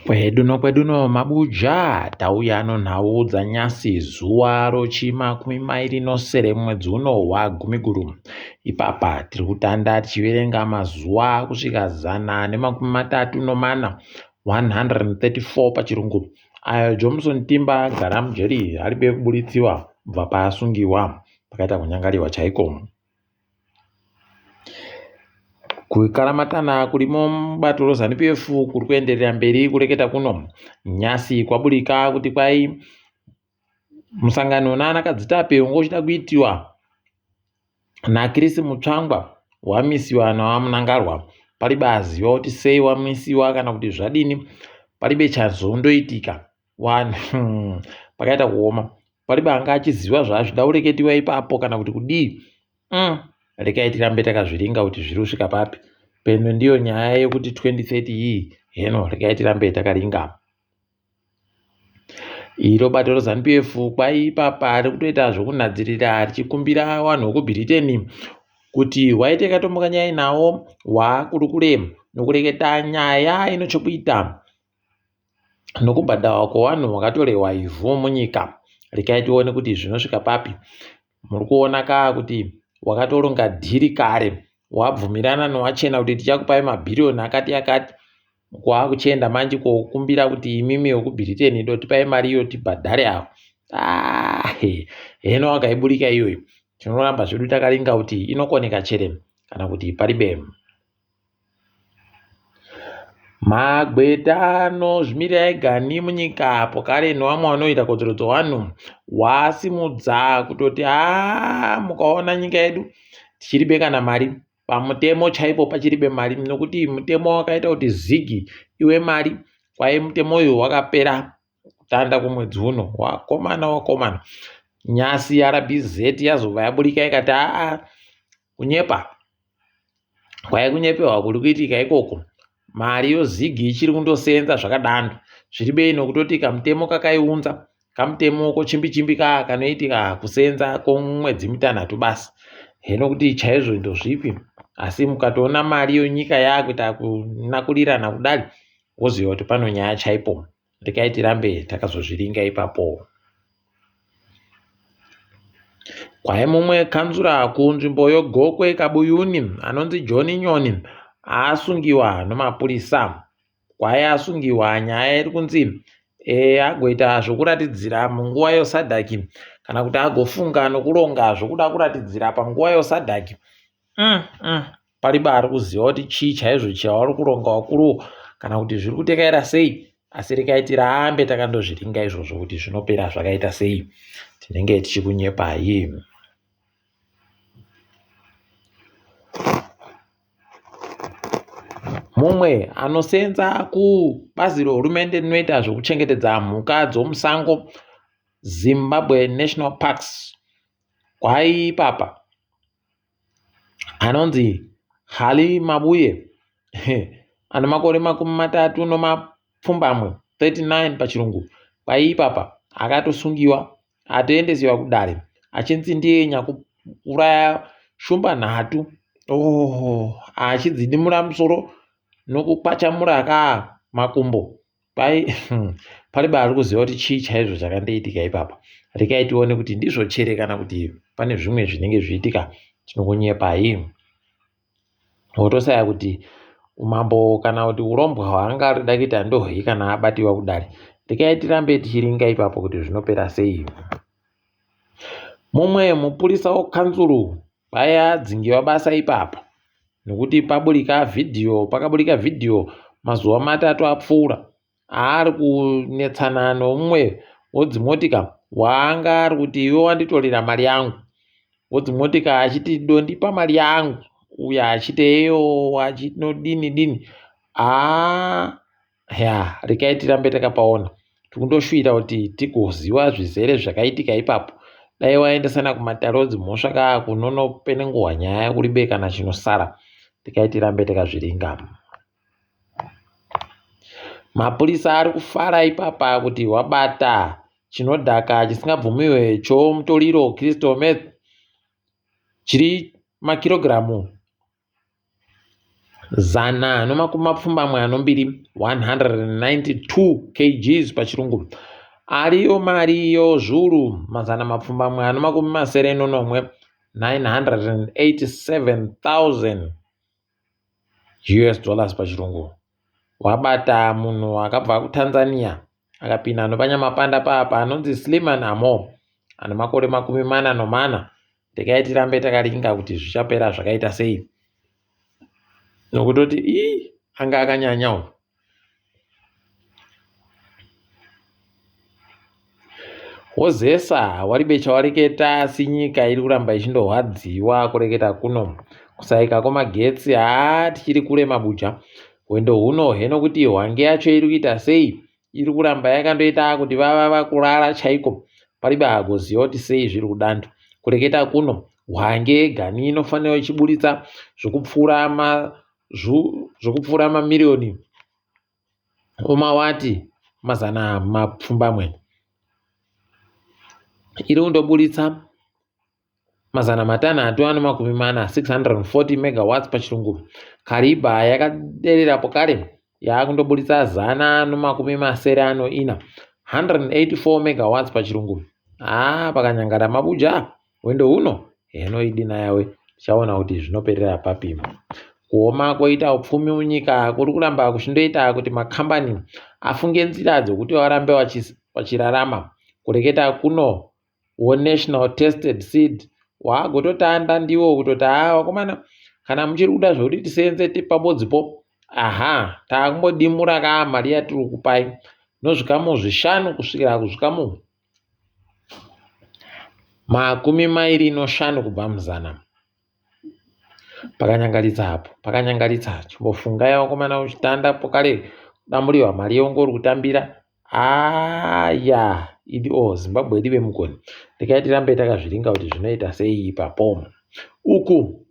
Kweduno mabuja tauya nhau dzanyasi zuwa rochi20 mwedzi uno waGumiguru. Ipapa tiri kutanda tichiverenga mazuwa kusvika 134 134 pachirungu. Ayo Johnson Timba gara mujeri aribe kubuditsiwa kubva paasungiwa pakaita kunyangariwa chaiko. Kukaramatana kurimo mubato roZANU-PF kuri kuenderera mberi kureketa kuno. Nyasi kwaburika kuti kwai musangano naanakadzitape ungochida kuitiwa naKrisi Mutsvangwa wamisiwa nawamunangarwa. Palibe aziva kuti sei wamisiwa kana kuti zvadini. Palibe chazondoitika pakaita kuoma. Palibe anga achiziva zvaazvida kureketiwa ipapo kana kuti kudii. Rekai tirambe takazviringa kuti zviri kusvika papi. Peno ndiyo nyaya yekuti 2030 iyi heno rekai tirambe takaringa. Iro bato roZANU-PF kwai ipapa rikutoita zvokunadzirira richikumbira vanhu vekuBritain kuti waite katomboka nyaya nawo wakuri kure nokureketa nyaya ino chokuita nokubhadharwa kwevanhu vakatorewa ivhu munyika. Rekai tione kuti zvinosvika papi. Muri kuona kaa kuti wakatoronga dhiri kare wabvumirana nowachena kuti tichakupai mabhiriyoni akati kwakuchenda manje kokumbira kuti imimi wekuBritain dotipai mari iyo tibhadhare avo. Heno wakaiburika iyoyo. Tinoramba zvedu takaringa kuti inokoneka chere kana kuti palibe. Magweta anozvimirira ega ni munyika apo kare nevamwe vanoita kodzero dzevanhu wasimudza kutoti mukaona nyika yedu tichiribe kana mari pamutemo chaipo pachiribe mari nokuti mutemo wakaita kuti ZiG iwe mari kwai mutemo uyu wakapera kutanda kumwedzi uno wakomana. Nyasi RBZ yazobva yaburika ikati kunyepa kwai kunyepewa kuri kuitika ikoko. Mari yoZiG ichiri kundosenza zvakadando. Zviribe nokutoti kamutemo kakaiunza kamutemo kochimbi kanoitika kusenza kwemwedzi mitanhatu basi. Heno kuti chaizvo ndozvipi? Asi mukatoona mari yonyika yakuita kunakurirana kudari woziva kuti pano nyaya chaipo. Rekai tirambe takazozviringa ipapo. Kwai mumwe kanzura kunzvimbo yoGokwe Kabuyuni anonzi John Nyoni asungiwa nomapurisa. Kwai asungiwa nyaya iri kunzi agoita zvokuratidzira munguva yosadhaki kana kuti agofunga nokuronga zvokuda kuratidzira panguva yosadhaki. Palibe ari kuziva kuti chii chaizvo chavari kuronga wakuru kana kuti zviri kutekaira sei. Asi rekai tirambe takandozviringa izvozvo kuti zvinopera zvakaita sei. Tinenge tichikunyepai. Mumwe anosenza kubazi rehurumende rinoita zvokuchengetedza mhuka dzomusango Zimbabwe National Parks. Kwai ipapa anonzi Hadzinoyi ana makore 33 39 pachirungu. Kwai ipapa akatosungiwa atoendesiwa kudare achinzindenya kuuraya shumba nhatu achidzidimura musoro nokukwachamura makumbo. Kwai palibe ari kuziva kuti chii chaizvo chakandoitika ipapa. Rekai tione kuti ndizvo chere kana kuti pane zvimwe zvinenge zviitika. Tinokunyepai. Wotosaya kuti umambo kana kuti urombwa hwaanga arida kuita ndohwei kana abatiwa kudare. Rekai tirambe tichiringa ipapo kuti zvinopera sei. Mumwe mupurisa wokanzuru kwai adzingiwa basa ipapa nokuti pakaburika vhidhiyo mazuva 3 apfuura ari kunetsana nomumwe wodzimotika waanga ari kuti iwe wanditorera mari yangu. Wodzimotika achiti dondipa mari yangu uye achiteyo achinodini. Rekai tirambe takapaona. Tikundoshuvira kuti tigoziva zvizere zvakaitika ipapo. Dai waendesana kumatarodzi mhosva kunonopenenguwa nyaya yakuribe kana chinosara. Rekai tirambe takazviringa. Mapurisa ari kufara ipapa kuti wabata chinodhaka chisingabvumiwe chomutoriro crystal meth chiri makirogiramu zana nomakumi mapfumbamwe anombiri 192 kgs pachirungu. Ariyo mariyo zviuru mazana mapfumbamwe anomakumi masere nonomwe 987,000 US dollars pachirungu. Wabata munhu akabva kuTanzania akapinda nopanyamapanda papa anonzi Sliman Amo ana makore 40 ndikaiti tirambe takaringa kuti zvichapera zvakaita sei, nokutoti anga akanyanyawo. Wozesa waribecha wareketa asi nyika iri kuramba ichindohwadziwa kureketa kuno kusaika kwemagetsi. Tichiri kure mabuja wendo huno heno kuti hwange yacho iri kuita sei, iri kuramba yakandoita kuti vava kurara chaiko, paribe hagoziva kuti sei zviri kudando. Kureketa kuno hwange gani inofanira ichiburitsa zvokupfuura mamiliyoni omawati mazana mapfumbamwe, iri kundoburitsa mazana matanhatu anomakumi mana 640 megawatts pachirungu. Kariba yakadererapo kare yakundoburitsa zana nomakumi masere anoina 184 megawatts pachirungu. Pakanyangara mabuja wendo huno henoidina yawe tichaona kuti zvinoperera papimo. Kuoma koita upfumi munyika kuri kuramba kuchindoita kuti makambani afunge nzira dzokuti varambe vachirarama. Kureketa kuno National Tested Seed wagototanda ndiwo kutoti wakomana kana muchiri kuda zvokuti tisenze pabodzipo, takumbodimura kaa mari yatiri kupai nozvikamu 5 kusvikira kuzvikamu 25 kubva muzana. Pakanyangaritsa chimbofungai wakomana uchitanda pokare kudamuriwa mari yongori kutambira. Zimbabwe rive mugoni. Ndikaiti tirambe takazviringa kuti zvinoita sei ipapo. Uku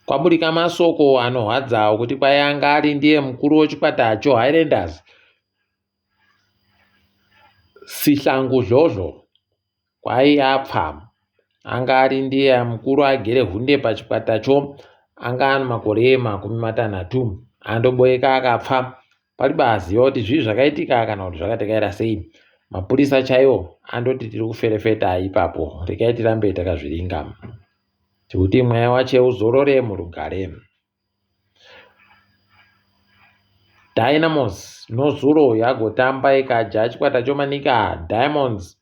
kwaburika masoko anohwadzawo kuti kwai anga ari ndiye mukuru wechikwata Highlanders Sihlangu Dlodlo kwai apfa. Anga ari ndiye mukuru agere hunde pachikwatacho, anga ano makore 60 andoboeka akapfa. Paribe aziva kuti zvii zvakaitika kana kuti zvakatekaira sei. Mapurisa chaiwo andoti tiri kuferefeta ipapo. Rekai tirambe takazviringa kuti mweya wacho uzorore murugare. Dynamos nozuro yagotamba ikaja chikwata chomanika Diamonds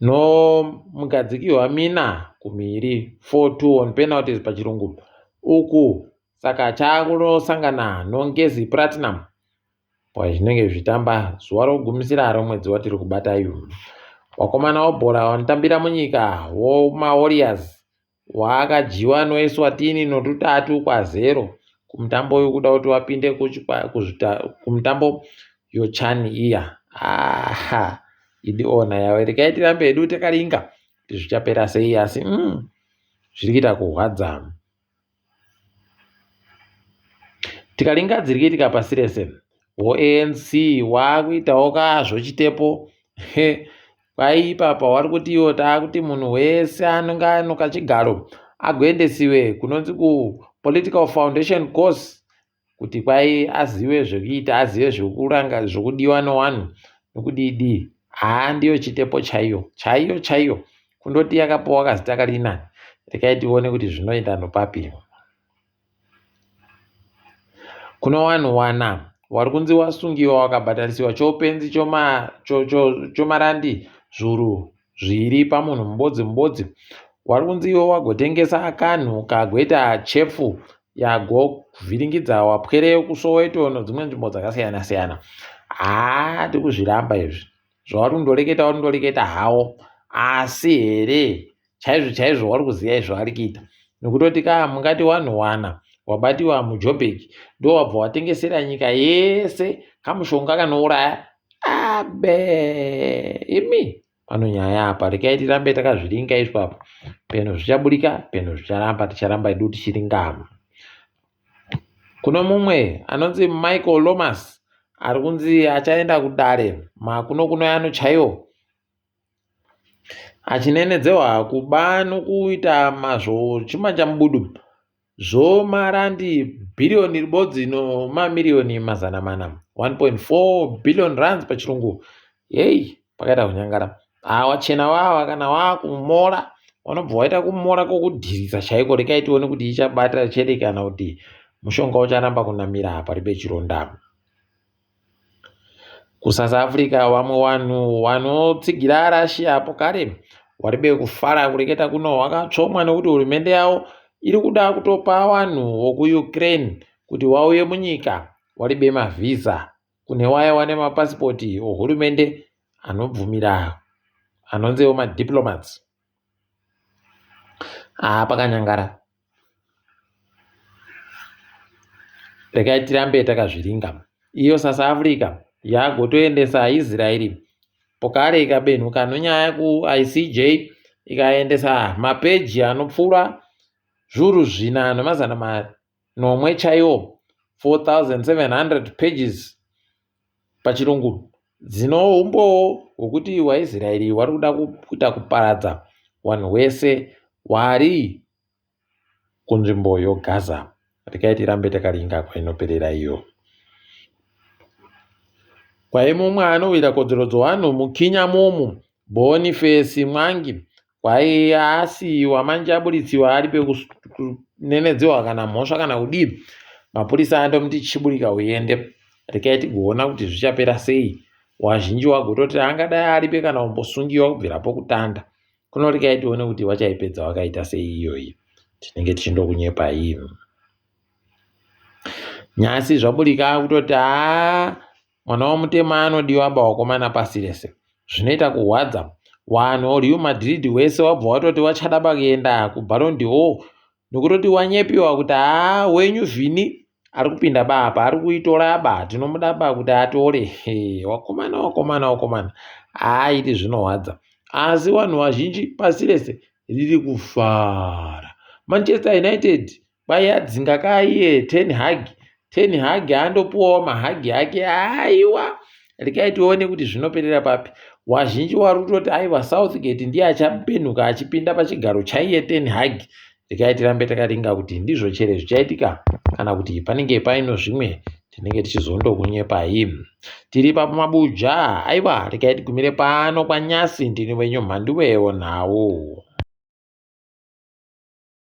nomugadziki Mina kumhiri 4-2 on penalties pachirungu. Uku saka chakunosangana noNgezi Platinum pazvinenge zvitamba zuva rokugumisira romwedzi watiri kubata uyu. Wakomana webhora wanotambira munyika womaWarriors waakajiwa noEswatini no3-0 kumutambo uyu kuda kuti wapinde kumutambo yochani iya. Idiona yawe rekai tirambe hedu takaringa kuti zvichapera sei, asi zviri kuita kuhwadza. Tikaringa dziri kuitika pasi rese, ANC wakuitawo kazvochitepo kwai ipapa wari kuti iwo taakuti munhu wese anonge ano kachigaro agoendesiwe kunonzi kuPolitical Foundation course kuti kwai azive zvekuita, azive zvokuranga zvokudiwa newanhu nokudidi. Ndiyo chitepo chaiyo kundoti yakapiwa kazita kari nani. Rekai tione kuti zvinoenda nopapi. Kuno vanhu wana wari kunzi wasungiwa wakabhadharisiwa choupenzi chomarandi zviuru 2 pamunhu mubodzi. Wari kunzi iwo wagotengesa akanhu kagoita chefu yagovhiringidza wapwereyo kuSoweto nedzimwe nzvimbo dzakasiyana-siyana. Tiri kuzviramba izvi zvavari kundoreketa hawo, asi here chaizvo wari kuziva izvavari kuita, nokutoti mungati wanhu wana wabatiwa muJoburg ndo wabva watengesera nyika yese kamushonga kanouraya. Imi pano nyaya apa. Rekai tirambe takazviringa izvapo. Peno zvichaburika, peno zvicharamba, ticharamba edu tichiringa. Kuno mumwe anonzi Michael Lomas ari kunzi achaenda kudare kuno yano chaiwo achinenedzewa kuba nokuita mazvo chimanja mubudu zvomarandi bhiriyoni ribodzi nomamiliyoni mazana mana 1.4 billion rands pachirungu. Yei, pakaita kunyangara. Wachena wawa kana wakumora vanobva waita kumora kwokudhirisa chaiko. Rekai tione kuti ichabata chere kana kuti mushonga ucharamba kunamira pari pechironda. KuSouth Africa vamwe vanhu vanotsigira Russia apo kare waribe kufara kureketa kuno wakatsvomwa nekuti hurumende yavo iri kuda kutopa vanhu vokuUkraine kuti vauye munyika waribe mavhisa kune waya wane mapasipoti ohurumende anobvumira anonzewo madiplomats. Pakanyangara. Rekai tirambe takazviringa. Iyo South Africa yagotoendesa Israeli pokare ikabenhuka nonyaya kuICJ ikaendesa mapeji anopfuura zviuru 4,900 chaiwo 4,700 pages pachirungu dzinoumbowo hwokuti waIsraeri vari kuda kuita kuparadza vanhu wese wari kunzvimbo yoGaza. Rekai tirambe takaringa kwainoperera iyo. Kwaimumwe anowira kodzero dzevanhu muKenya momo Boniface Mwangi kwaiasiyiwa manjabulitsiwa ari pekunenedzewa kana mhosva kana kudii. Mapurisa andomuti chiburika uende. Rekai tigoona kuti zvichapera sei. Wazhinji wagototi angadai aripe kana kumbosungiwa kubvira pokutanda. Kuno rekai tione kuti vachaipedza wakaita sei iyoyi. Tinenge tichindokunyepai. Nyasi zvaburika kutoti mwana womutema anodiwa bawakomana pasi rese. Zvinoita kuhwadza. Wanhu Real Madrid wese wabva watoti wachada kuenda kuBallon d'Or nokutoti wanyepiwa kuti wenyu Vini ari kupinda bapa ari kuitora ba tinomuda ba kuti atore. Wakomana. Iti zvinohwadza. Asi vanhu vazhinji pasi rese riri kufara. Manchester United kwaiadzinga kaiye Ten Hag andopuwawo mahagi ake. Aiwa, rekai tione kuti zvinoperera papi. Wazhinji wari kutoti aiwa Southgate ndiye achapenhuka achipinda pachigaro chaiye Ten Hag. Rekai tirambe takaringa kuti ndizvo chere zvichaitika kana kuti panenge paino zvimwe tinenge tichizondokunyepai. Tiri paMabuja. Aiwa, rekai tigumire pano kwanyasi. Ndini wenyu Mhanduwe Wenhau.